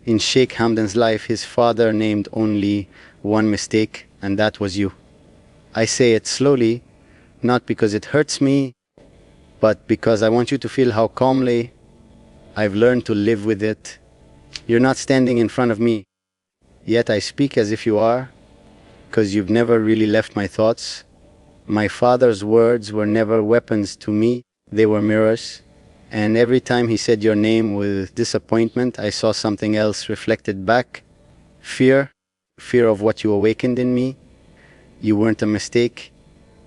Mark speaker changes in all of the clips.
Speaker 1: In Sheikh Hamdan's life, his father named only one mistake, and that was you. I say it slowly, not because it hurts me, but because I want you to feel how calmly I've learned to live with it. You're not standing in front of me, yet I speak as if you are, because you've never really left my thoughts. My father's words were never weapons to me, they were mirrors. And every time he said your name with disappointment, I saw something else reflected back. Fear, fear of what you awakened in me. You weren't a mistake.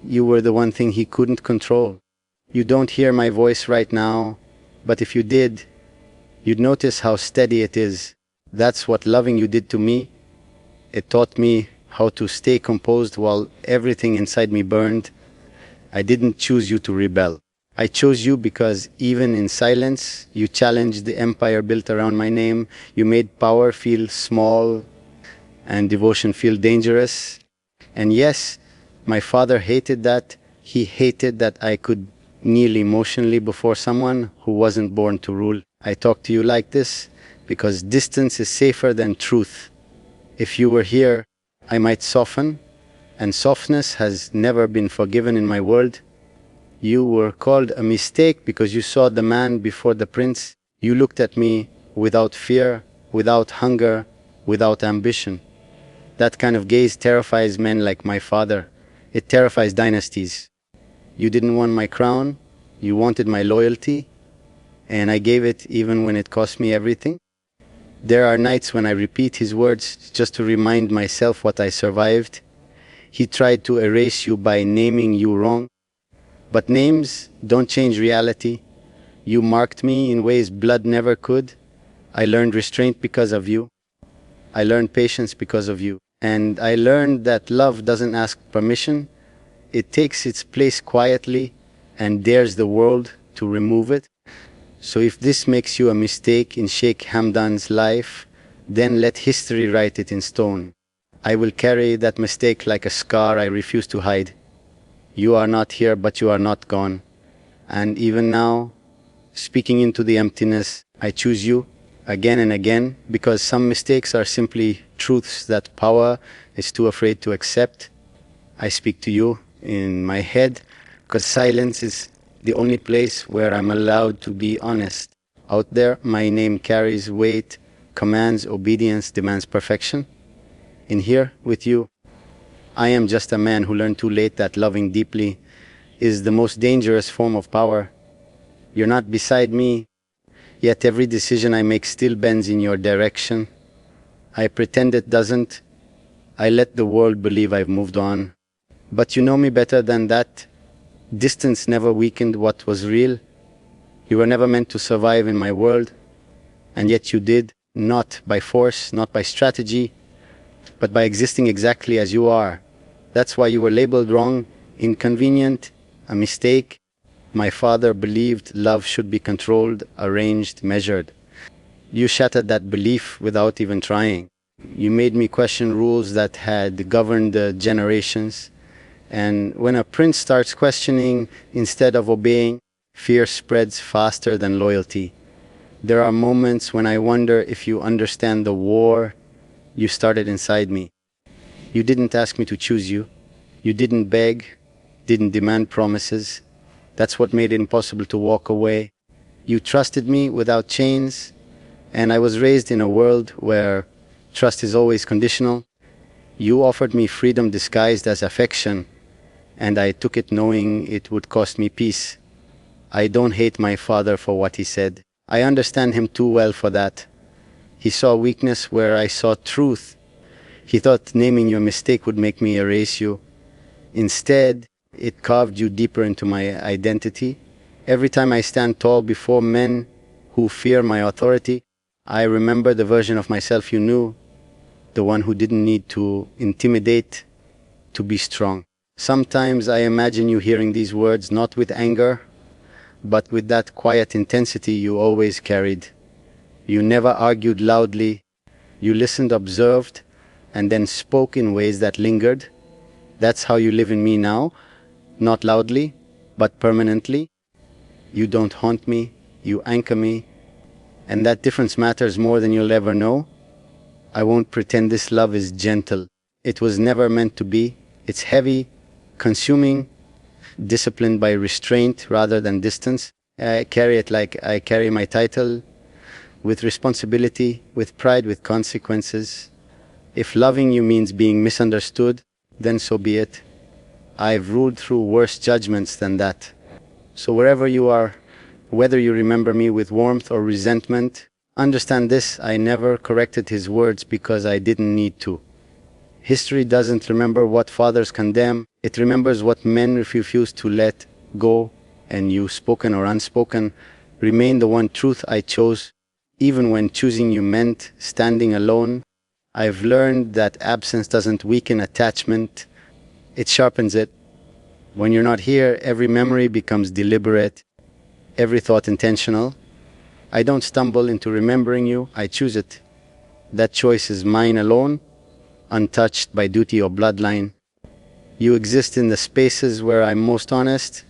Speaker 1: You were the one thing he couldn't control. You don't hear my voice right now, but if you did, you'd notice how steady it is. That's what loving you did to me. It taught me how to stay composed while everything inside me burned. I didn't choose you to rebel. I chose you because even in silence, you challenged the empire built around my name. You made power feel small and devotion feel dangerous. And yes, my father hated that. He hated that I could kneel emotionally before someone who wasn't born to rule. I talk to you like this because distance is safer than truth. If you were here, I might soften, and softness has never been forgiven in my world. You were called a mistake because you saw the man before the prince. You looked at me without fear, without hunger, without ambition. That kind of gaze terrifies men like my father. It terrifies dynasties. You didn't want my crown, you wanted my loyalty, and I gave it even when it cost me everything. There are nights when I repeat his words just to remind myself what I survived. He tried to erase you by naming you wrong. But names don't change reality. You marked me in ways blood never could. I learned restraint because of you. I learned patience because of you. And I learned that love doesn't ask permission. It takes its place quietly and dares the world to remove it. So if this makes you a mistake in Sheikh Hamdan's life, then let history write it in stone. I will carry that mistake like a scar I refuse to hide. You are not here, but you are not gone. And even now, speaking into the emptiness, I choose you again and again because some mistakes are simply truths that power is too afraid to accept. I speak to you in my head because silence is the only place where I'm allowed to be honest. Out there, my name carries weight, commands obedience, demands perfection. In here, with you, I am just a man who learned too late that loving deeply is the most dangerous form of power. You're not beside me, yet every decision I make still bends in your direction. I pretend it doesn't. I let the world believe I've moved on. But you know me better than that. Distance never weakened what was real. You were never meant to survive in my world, and yet you did, not by force, not by strategy, but by existing exactly as you are. That's why you were labeled wrong, inconvenient, a mistake. My father believed love should be controlled, arranged, measured. You shattered that belief without even trying. You made me question rules that had governed generations. And when a prince starts questioning instead of obeying, fear spreads faster than loyalty. There are moments when I wonder if you understand the war you started inside me. You didn't ask me to choose you. You didn't beg, didn't demand promises. That's what made it impossible to walk away. You trusted me without chains, and I was raised in a world where trust is always conditional. You offered me freedom disguised as affection, and I took it knowing it would cost me peace. I don't hate my father for what he said. I understand him too well for that. He saw weakness where I saw truth. He thought naming your mistake would make me erase you. Instead, it carved you deeper into my identity. Every time I stand tall before men who fear my authority, I remember the version of myself you knew, the one who didn't need to intimidate to be strong. Sometimes I imagine you hearing these words not with anger, but with that quiet intensity you always carried. You never argued loudly. You listened, observed, and then spoke in ways that lingered. That's how you live in me now, not loudly, but permanently. You don't haunt me, you anchor me, And that difference matters more than you'll ever know. I won't pretend this love is gentle. It was never meant to be. It's heavy, consuming, disciplined by restraint rather than distance. I carry it like I carry my title, with responsibility, with pride, with consequences. If loving you means being misunderstood, then so be it. I've ruled through worse judgments than that. So wherever you are, whether you remember me with warmth or resentment, understand this: I never corrected his words because I didn't need to. History doesn't remember what fathers condemn, it remembers what men refuse to let go, and you, spoken or unspoken, remain the one truth I chose, even when choosing you meant standing alone. I've learned that absence doesn't weaken attachment, it sharpens it. When you're not here, every memory becomes deliberate, every thought intentional. I don't stumble into remembering you, I choose it. That choice is mine alone, untouched by duty or bloodline. You exist in the spaces where I'm most honest,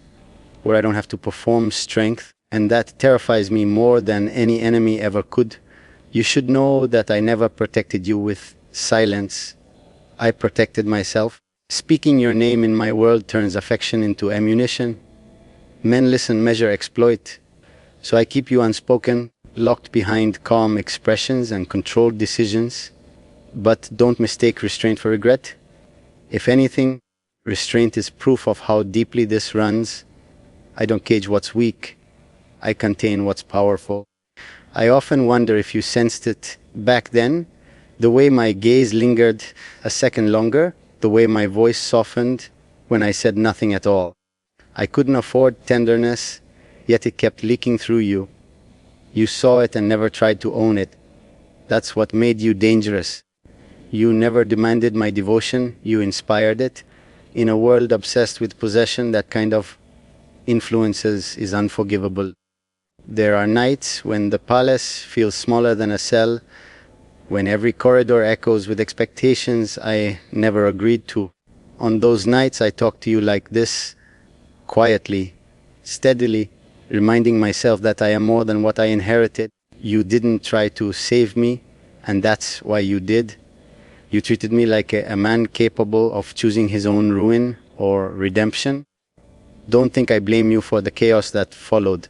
Speaker 1: where I don't have to perform strength, and that terrifies me more than any enemy ever could. You should know that I never protected you with silence. I protected myself. Speaking your name in my world turns affection into ammunition. Men listen, measure, exploit. So I keep you unspoken, locked behind calm expressions and controlled decisions. But don't mistake restraint for regret. If anything, restraint is proof of how deeply this runs. I don't cage what's weak. I contain what's powerful. I often wonder if you sensed it back then, the way my gaze lingered a second longer, the way my voice softened when I said nothing at all. I couldn't afford tenderness, yet it kept leaking through you. You saw it and never tried to own it. That's what made you dangerous. You never demanded my devotion, you inspired it. In a world obsessed with possession, that kind of influences is unforgivable. There are nights when the palace feels smaller than a cell, when every corridor echoes with expectations I never agreed to. On those nights I talk to you like this, quietly, steadily, reminding myself that I am more than what I inherited. You didn't try to save me, and that's why you did. You treated me like a man capable of choosing his own ruin or redemption. Don't think I blame you for the chaos that followed.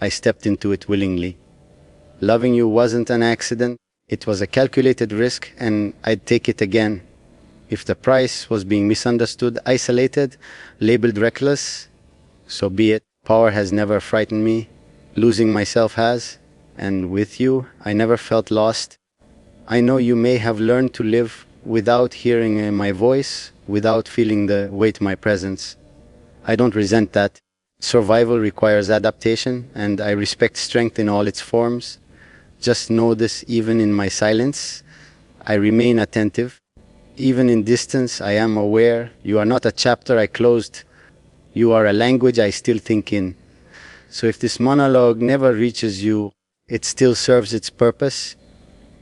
Speaker 1: I stepped into it willingly. Loving you wasn't an accident. It was a calculated risk, and I'd take it again. If the price was being misunderstood, isolated, labeled reckless, so be it. Power has never frightened me. Losing myself has. And with you, I never felt lost. I know you may have learned to live without hearing my voice, without feeling the weight of my presence. I don't resent that. Survival requires adaptation, and I respect strength in all its forms. Just know this: even in my silence, I remain attentive. Even in distance, I am aware. You are not a chapter I closed. You are a language I still think in. So if this monologue never reaches you, it still serves its purpose.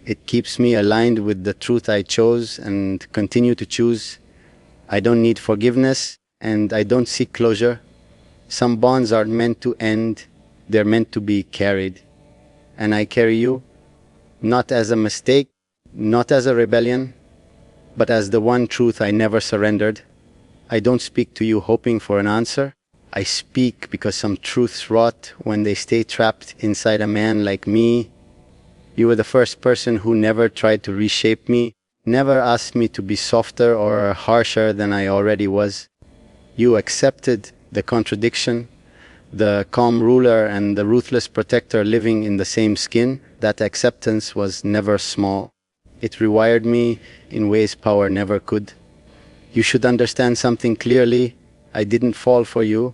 Speaker 1: It keeps me aligned with the truth I chose and continue to choose. I don't need forgiveness, and I don't seek closure. Some bonds aren't meant to end, they're meant to be carried. And I carry you, not as a mistake, not as a rebellion, but as the one truth I never surrendered. I don't speak to you hoping for an answer. I speak because some truths rot when they stay trapped inside a man like me. You were the first person who never tried to reshape me, never asked me to be softer or harsher than I already was. You accepted the contradiction, the calm ruler and the ruthless protector living in the same skin. That acceptance was never small. It rewired me in ways power never could. You should understand something clearly. I didn't fall for you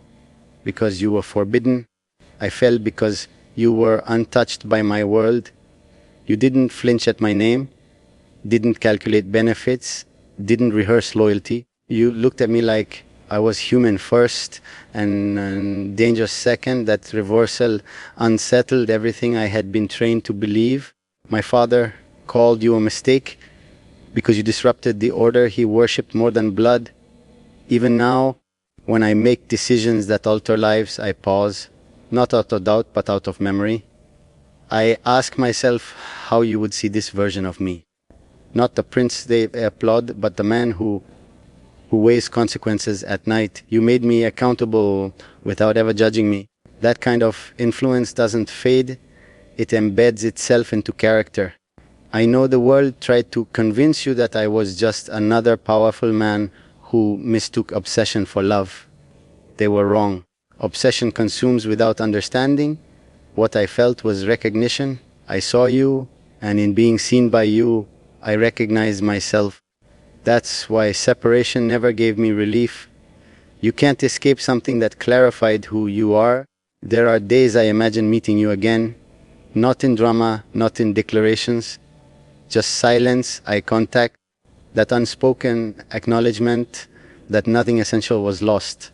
Speaker 1: because you were forbidden. I fell because you were untouched by my world. You didn't flinch at my name, didn't calculate benefits, didn't rehearse loyalty. You looked at me like I was human first and dangerous second. That reversal unsettled everything I had been trained to believe. My father called you a mistake because you disrupted the order he worshipped more than blood. Even now, when I make decisions that alter lives, I pause, not out of doubt, but out of memory. I ask myself how you would see this version of me. Not the prince they applaud, but the man who weighs consequences at night. You made me accountable without ever judging me. That kind of influence doesn't fade, it embeds itself into character. I know the world tried to convince you that I was just another powerful man who mistook obsession for love. They were wrong. Obsession consumes without understanding. What I felt was recognition. I saw you, and in being seen by you, I recognized myself. That's why separation never gave me relief. You can't escape something that clarified who you are. There are days I imagine meeting you again, not in drama, not in declarations, just silence, eye contact, that unspoken acknowledgement that nothing essential was lost.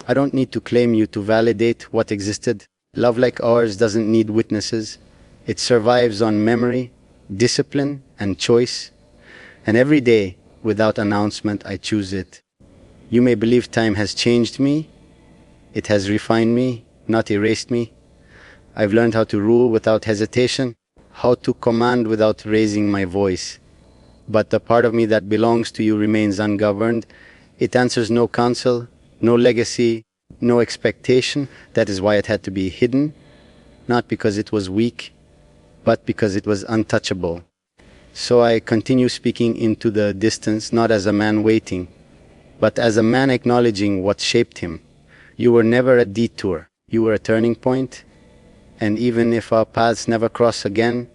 Speaker 1: I don't need to claim you to validate what existed. Love like ours doesn't need witnesses. It survives on memory, discipline, and choice. And every day, without announcement, I choose it. You may believe time has changed me. It has refined me, not erased me. I've learned how to rule without hesitation, how to command without raising my voice. But the part of me that belongs to you remains ungoverned. It answers no counsel, no legacy, no expectation. That is why it had to be hidden, not because it was weak, but because it was untouchable. So I continue speaking into the distance, not as a man waiting, but as a man acknowledging what shaped him. You were never a detour, you were a turning point. And even if our paths never cross again,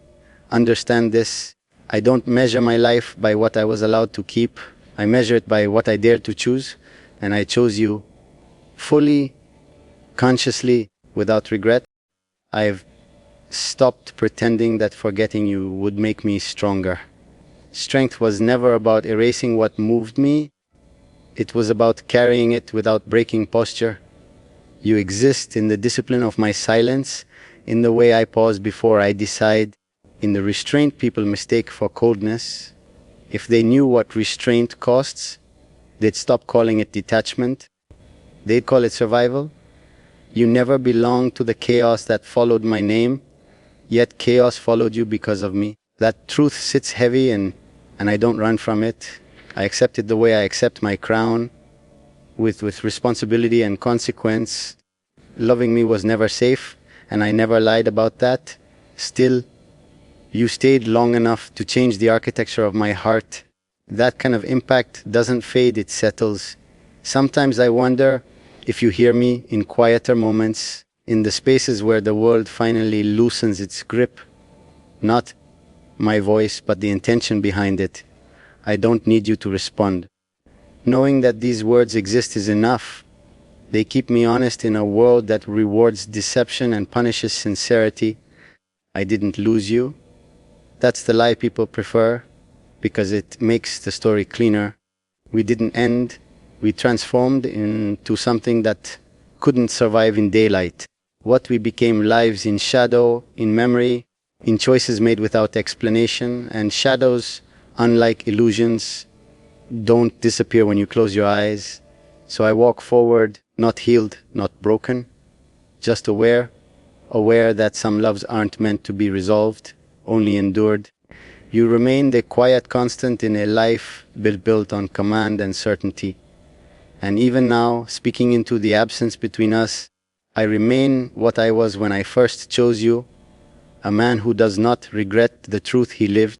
Speaker 1: understand this: I don't measure my life by what I was allowed to keep. I measure it by what I dared to choose, and I chose you fully, consciously, without regret. I've stopped pretending that forgetting you would make me stronger. Strength was never about erasing what moved me. It was about carrying it without breaking posture. You exist in the discipline of my silence, in the way I pause before I decide, in the restraint people mistake for coldness. If they knew what restraint costs, they'd stop calling it detachment. They'd call it survival. You never belonged to the chaos that followed my name, yet chaos followed you because of me. That truth sits heavy, and I don't run from it. I accept it the way I accept my crown, with responsibility and consequence. Loving me was never safe, and I never lied about that. Still, you stayed long enough to change the architecture of my heart. That kind of impact doesn't fade, it settles. Sometimes I wonder if you hear me in quieter moments, in the spaces where the world finally loosens its grip. Not my voice, but the intention behind it. I don't need you to respond. Knowing that these words exist is enough. They keep me honest in a world that rewards deception and punishes sincerity. I didn't lose you. That's the lie people prefer, because it makes the story cleaner. We didn't end. We transformed into something that couldn't survive in daylight. What we became lives in shadow, in memory, in choices made without explanation. And shadows, unlike illusions, don't disappear when you close your eyes. So I walk forward, not healed, not broken, just aware that some loves aren't meant to be resolved, only endured. You remain the quiet constant in a life built on command and certainty. And even now, speaking into the absence between us, I remain what I was when I first chose you, a man who does not regret the truth he lived.